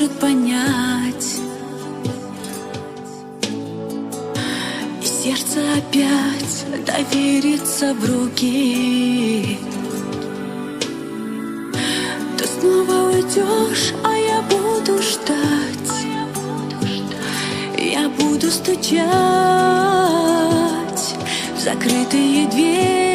может понять, и сердце опять доверится в руки. Ты снова уйдешь, а я буду ждать, я буду стучать в закрытые двери.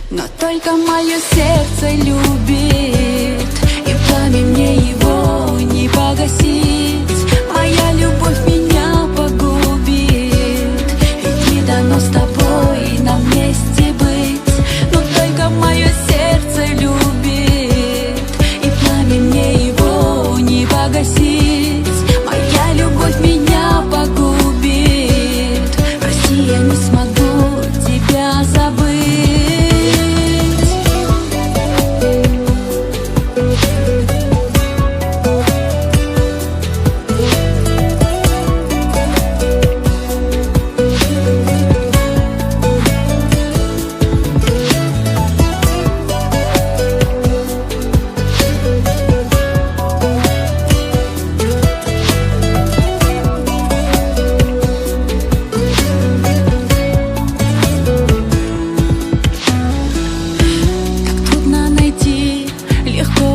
Но только мое сердце любит, и пламя мне его не погасить. Моя любовь меня погубит, ведь не дано с тобой нам вместе быть. Но только мое сердце любит, и пламя мне его не погасить. Моя любовь меня погубит, прости, я не смогу тебя забыть.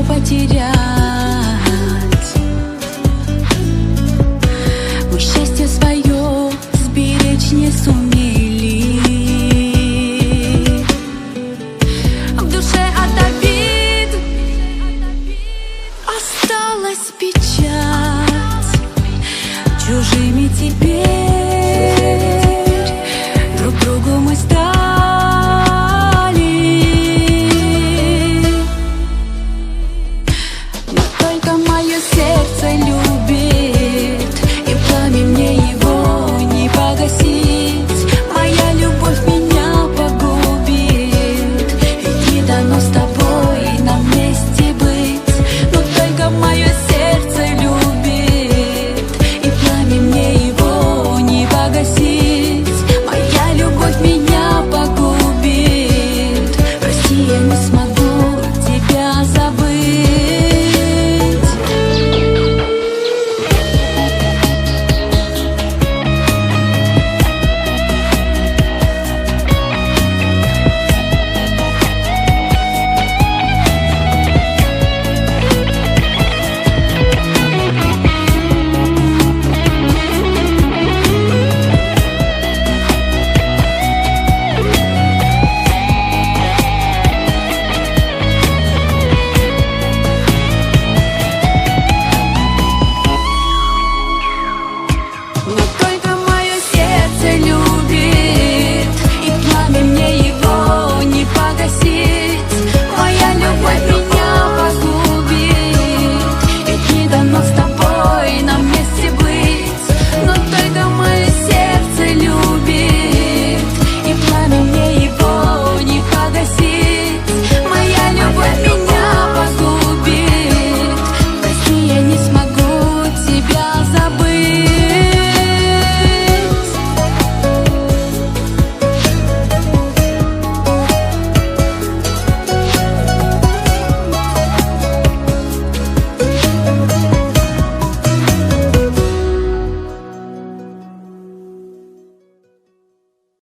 Потерять мы счастье свое сберечь не сумели. В душе от обид осталась печать, чужими теперь